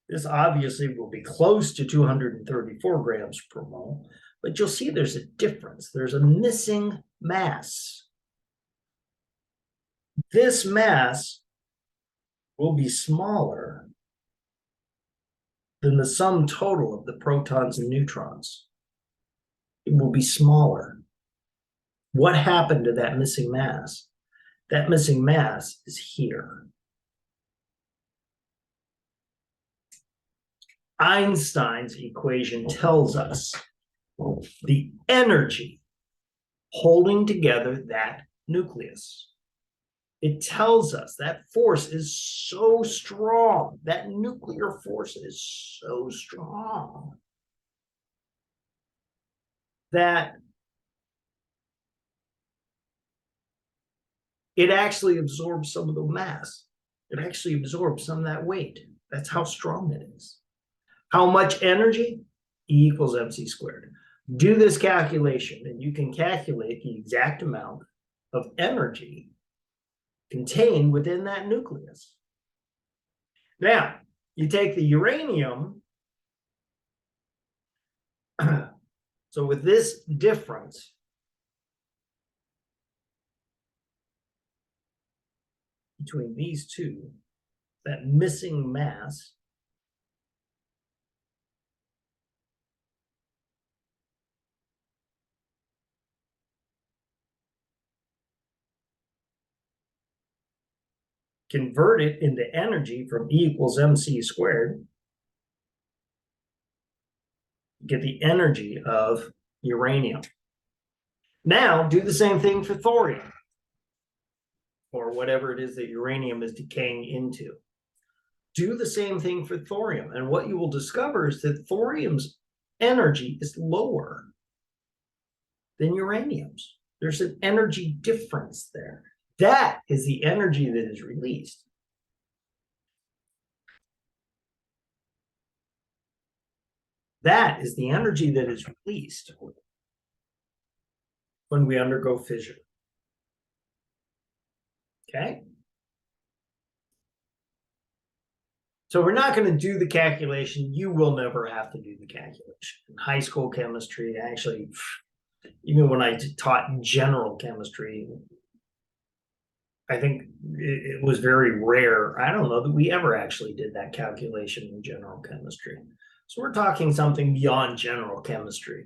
this obviously will be close to 234 grams per mole, but you'll see there's a difference. There's a missing mass. This mass will be smaller than the sum total of the protons and neutrons. It will be smaller. What happened to that missing mass? That missing mass is here. Einstein's equation tells us the energy holding together that nucleus. It tells us that force is so strong, that nuclear force is so strong that it actually absorbs some of the mass. It actually absorbs some of that weight. That's how strong it is. How much energy? E equals mc squared. Do this calculation and you can calculate the exact amount of energy contained within that nucleus. Now, you take the uranium. So with this difference, between these two, that missing mass, convert it into energy from E equals mc squared, get the energy of uranium. Now, do the same thing for thorium, or whatever it is that uranium is decaying into. Do the same thing for thorium. And what you will discover is that thorium's energy is lower than uranium's. There's an energy difference there. That is the energy that is released. That is the energy that is released when we undergo fission. Okay? So we're not going to do the calculation. You will never have to do the calculation. In high school chemistry, actually, even when I taught general chemistry, I think it was very rare. I don't know that we ever actually did that calculation in general chemistry. So we're talking something beyond general chemistry.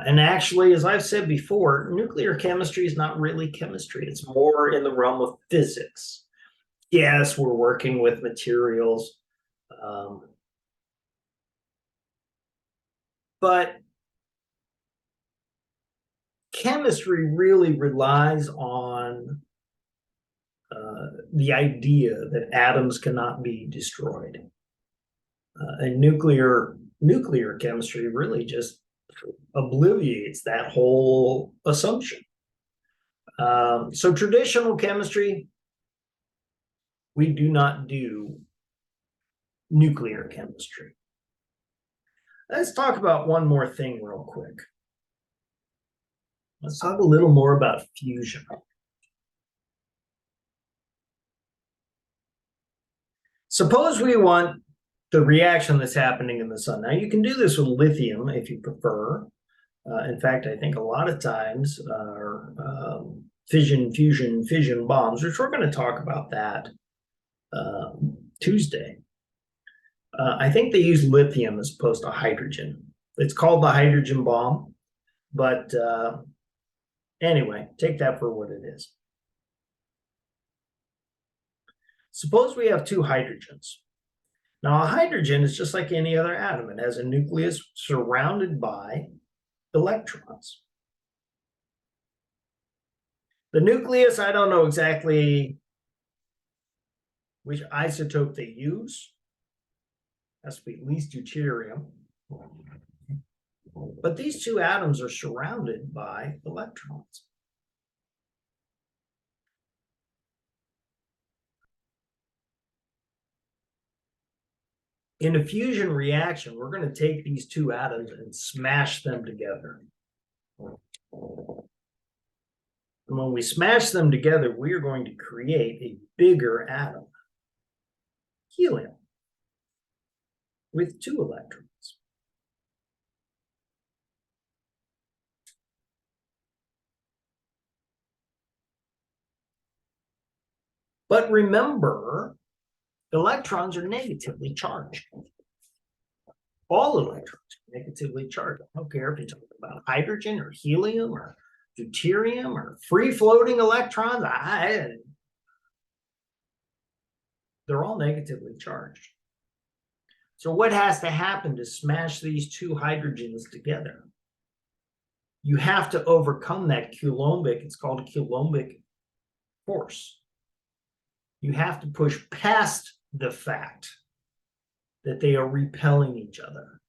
And actually, as I've said before, nuclear chemistry is not really chemistry. It's more in the realm of physics. Yes, we're working with materials. But chemistry really relies on the idea that atoms cannot be destroyed. And nuclear chemistry really just obliviates that whole assumption. So traditional chemistry, we do not do nuclear chemistry. Let's talk about one more thing real quick. Let's talk a little more about fusion. Suppose we want the reaction that's happening in the sun. Now, you can do this with lithium if you prefer. In fact, I think a lot of times fission bombs, which we're going to talk about that Tuesday. I think they use lithium as opposed to hydrogen. It's called the hydrogen bomb, but anyway, take that for what it is. Suppose we have two hydrogens. Now, a hydrogen is just like any other atom. It has a nucleus surrounded by electrons. The nucleus, I don't know exactly which isotope they use. It has to be at least deuterium. But these two atoms are surrounded by electrons. In a fusion reaction, we're going to take these two atoms and smash them together. And when we smash them together, we are going to create a bigger atom, helium, with two electrons. But remember, electrons are negatively charged. All electrons are negatively charged. I don't care if you talk about hydrogen or helium or deuterium or free-floating electrons. They're all negatively charged. So what has to happen to smash these two hydrogens together? You have to overcome that Coulombic, it's called a Coulombic force. You have to push past the fact that they are repelling each other.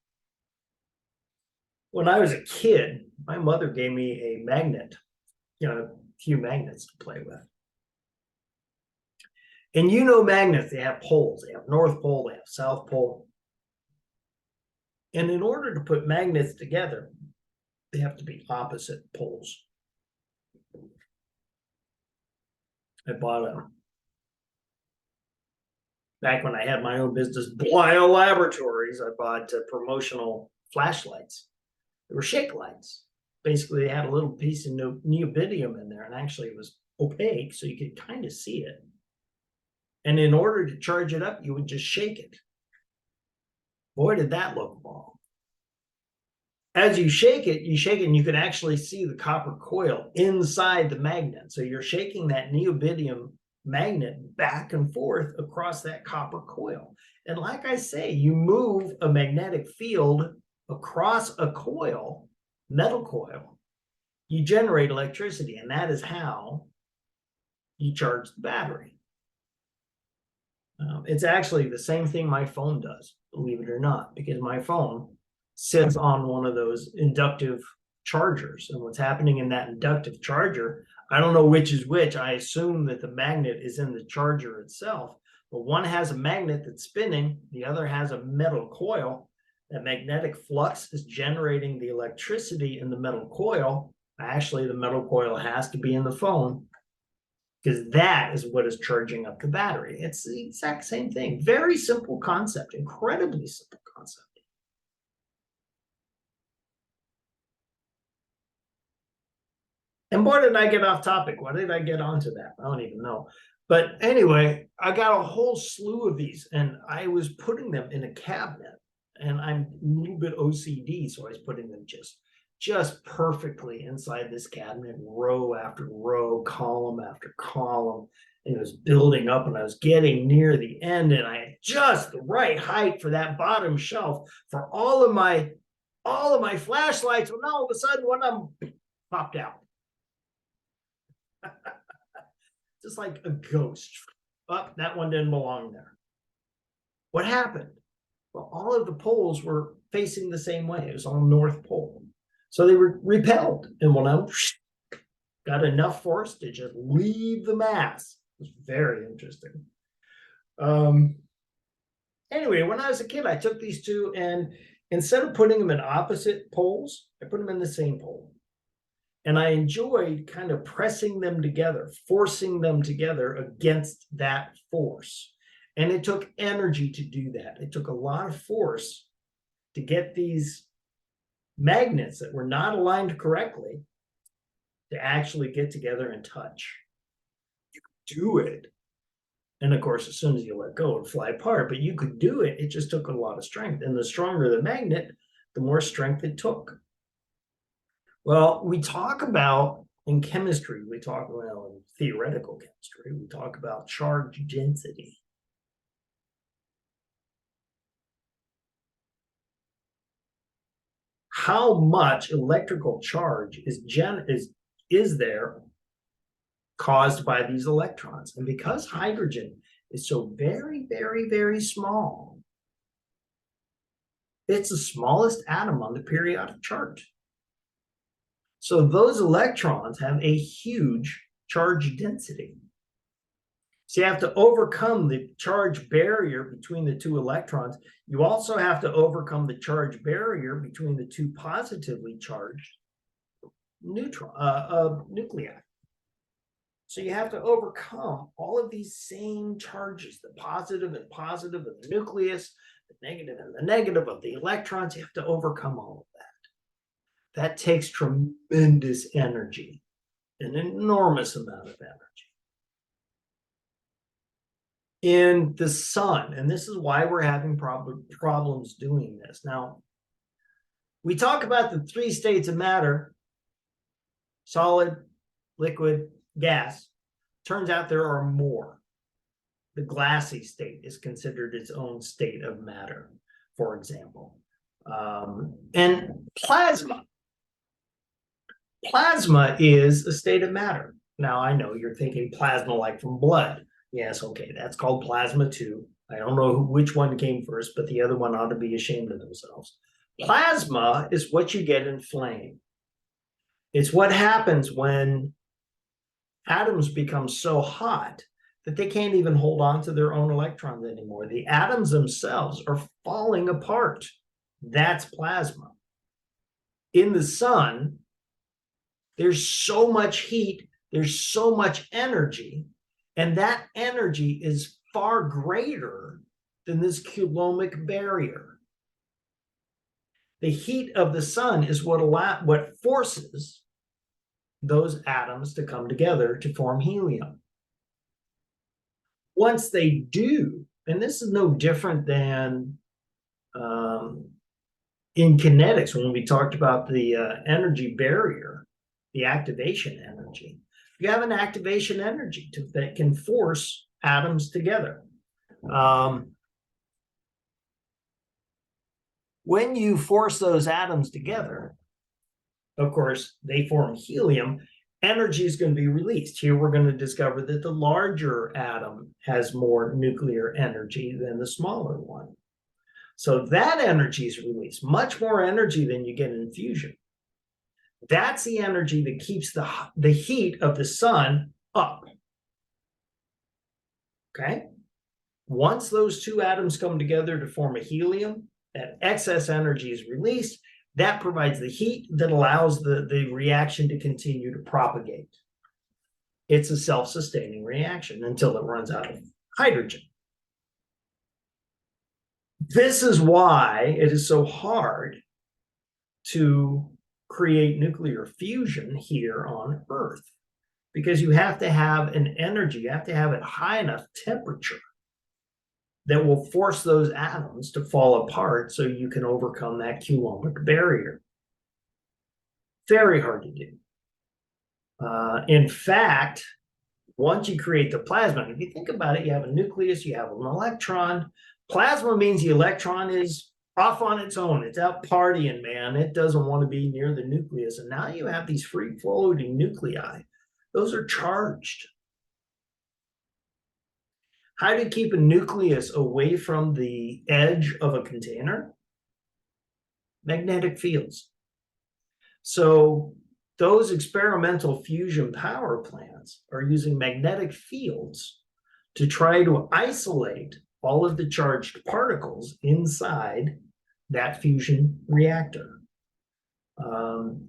When I was a kid, my mother gave me a magnet, a few magnets to play with. And magnets, they have poles. They have North Pole, they have South Pole. And in order to put magnets together, they have to be opposite poles. I bought back when I had my own business, Bio Laboratories, I bought promotional flashlights. They were shake lights. Basically, they had a little piece of neodymium in there, and actually it was opaque, so you could kind of see it. And in order to charge it up, you would just shake it. Boy, did that look wrong. As you shake it, and you can actually see the copper coil inside the magnet. So you're shaking that neodymium magnet back and forth across that copper coil. And like I say, you move a magnetic field across a coil, metal coil, you generate electricity, and that is how you charge the battery. It's actually the same thing my phone does, believe it or not, because my phone sits on one of those inductive chargers. And what's happening in that inductive charger, I don't know which is which. I assume that the magnet is in the charger itself, but one has a magnet that's spinning, the other has a metal coil. That magnetic flux is generating the electricity in the metal coil. Actually, the metal coil has to be in the phone because that is what is charging up the battery. It's the exact same thing. Very simple concept, incredibly simple concept. And boy, did I get off topic. Why did I get onto that? I don't even know. But anyway, I got a whole slew of these and I was putting them in a cabinet. And I'm a little bit OCD, so I was putting them just perfectly inside this cabinet, row after row, column after column. And it was building up, and I was getting near the end, and I had just the right height for that bottom shelf for all of my flashlights. Well, now all of a sudden, one of them popped out, just like a ghost. Oh, that one didn't belong there. What happened? Well, all of the poles were facing the same way. It was on the North Pole. So they were repelled, and one of them got enough force to just leave the mass. It was very interesting. Anyway, when I was a kid, I took these two, and instead of putting them in opposite poles, I put them in the same pole. And I enjoyed kind of pressing them together, forcing them together against that force. And it took energy to do that. It took a lot of force to get these magnets that were not aligned correctly to actually get together and touch. You could do it. And of course, as soon as you let go, it would fly apart, but you could do it. It just took a lot of strength. And the stronger the magnet, the more strength it took. Well, we talk about in chemistry, we talk about in theoretical chemistry, we talk about charge density. How much electrical charge is there caused by these electrons? And because hydrogen is so very, very, very small, it's the smallest atom on the periodic chart. So those electrons have a huge charge density. So you have to overcome the charge barrier between the two electrons. You also have to overcome the charge barrier between the two positively charged nuclei. So you have to overcome all of these same charges, the positive and positive of the nucleus, the negative and the negative of the electrons. You have to overcome all of that. That takes tremendous energy, an enormous amount of energy. In the sun, and this is why we're having problems doing this. Now, we talk about the three states of matter: solid, liquid, gas. Turns out there are more. The glassy state is considered its own state of matter, for example. And plasma. Plasma is a state of matter. Now, I know you're thinking plasma like from blood. Yes, okay, that's called plasma too. I don't know which one came first, but the other one ought to be ashamed of themselves. Plasma is what you get in flame. It's what happens when atoms become so hot that they can't even hold on to their own electrons anymore. The atoms themselves are falling apart. That's plasma. In the sun, there's so much heat, there's so much energy, and that energy is far greater than this Coulombic barrier. The heat of the sun is what forces those atoms to come together to form helium. Once they do, and this is no different than in kinetics when we talked about the energy barrier, the activation energy. You have an activation energy that can force atoms together. When you force those atoms together, of course, they form helium, energy is going to be released. Here we're going to discover that the larger atom has more nuclear energy than the smaller one. So that energy is released, much more energy than you get in fusion. That's the energy that keeps the heat of the sun up. Okay? Once those two atoms come together to form a helium, that excess energy is released. That provides the heat that allows the reaction to continue to propagate. It's a self-sustaining reaction until it runs out of hydrogen. This is why it is so hard to create nuclear fusion here on Earth, because you have to have an energy, you have to have it high enough temperature that will force those atoms to fall apart so you can overcome that Coulombic barrier. Very hard to do. In fact, once you create the plasma, if you think about it, you have a nucleus, you have an electron. Plasma means the electron is off on its own. It's out partying, man. It doesn't want to be near the nucleus. And now you have these free floating nuclei. Those are charged. How do you keep a nucleus away from the edge of a container? Magnetic fields. So those experimental fusion power plants are using magnetic fields to try to isolate all of the charged particles inside that fusion reactor.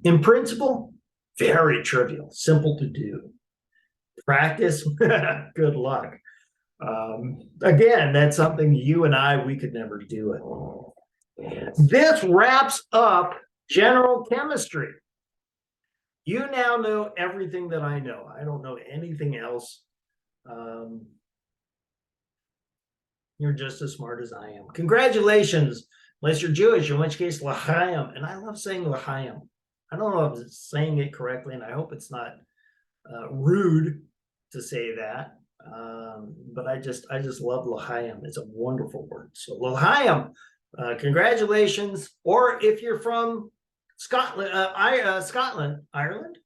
In principle, very trivial, simple to do. Practice, good luck. Again, that's something you and I, we could never do it. This wraps up general chemistry. You now know everything that I know. I don't know anything else. You're just as smart as I am. Congratulations, unless you're Jewish, in which case, l'chaim. And I love saying l'chaim. I don't know if I'm saying it correctly, and I hope it's not rude to say that. But I just love l'chaim. It's a wonderful word. So l'chaim, congratulations. Or if you're from Scotland, Ireland.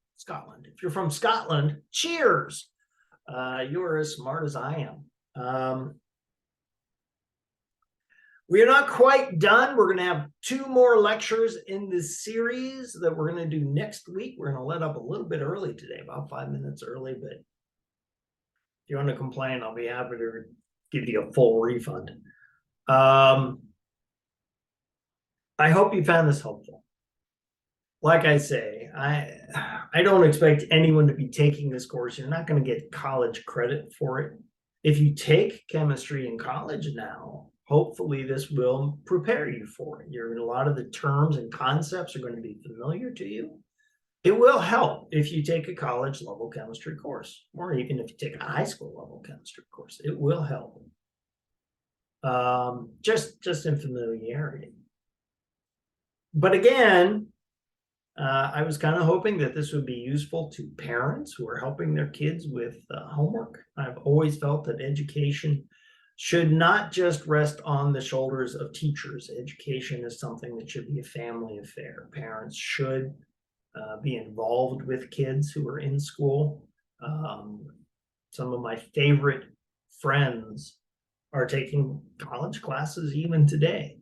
If you're from Scotland, cheers. You're as smart as I am. We're not quite done. We're going to have 2 more lectures in this series that we're going to do next week. We're going to let up a little bit early today, about 5 minutes early, but if you want to complain, I'll be happy to give you a full refund. I hope you found this helpful. Like I say, I don't expect anyone to be taking this course. You're not going to get college credit for it. If you take chemistry in college now, hopefully this will prepare you for it. A lot of the terms and concepts are going to be familiar to you. It will help if you take a college level chemistry course, or even if you take a high school level chemistry course. It will help. Just in familiarity. But again, I was kind of hoping that this would be useful to parents who are helping their kids with homework. I've always felt that education should not just rest on the shoulders of teachers. Education is something that should be a family affair. Parents should be involved with kids who are in school. Some of my favorite friends are taking college classes even today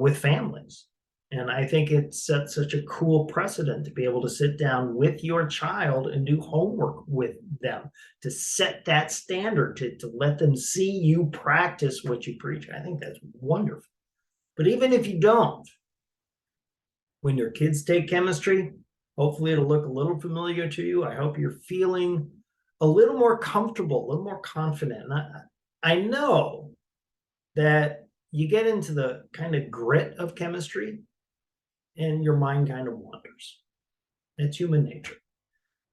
with families. And I think it sets such a cool precedent to be able to sit down with your child and do homework with them, to set that standard, to let them see you practice what you preach. I think that's wonderful. But even if you don't, when your kids take chemistry, hopefully it'll look a little familiar to you. I hope you're feeling a little more comfortable, a little more confident. And I know that you get into the kind of grit of chemistry and your mind kind of wanders. That's human nature.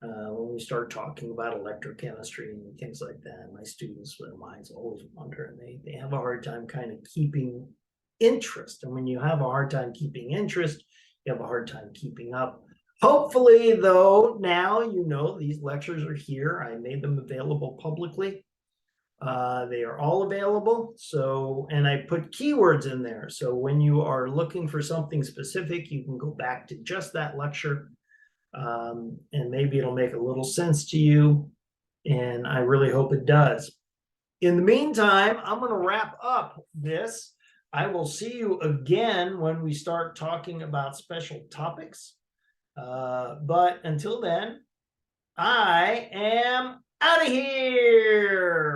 When we start talking about electrochemistry and things like that, my students, their minds always wander, and they have a hard time kind of keeping interest. And when you have a hard time keeping interest, you have a hard time keeping up. Hopefully, though, now you know these lectures are here. I made them available publicly. They are all available. So, and I put keywords in there. So when you are looking for something specific, you can go back to just that lecture And maybe it'll make a little sense to you. And I really hope it does. In the meantime, I'm going to wrap up this. I will see you again when we start talking about special topics. But until then, I am out of here.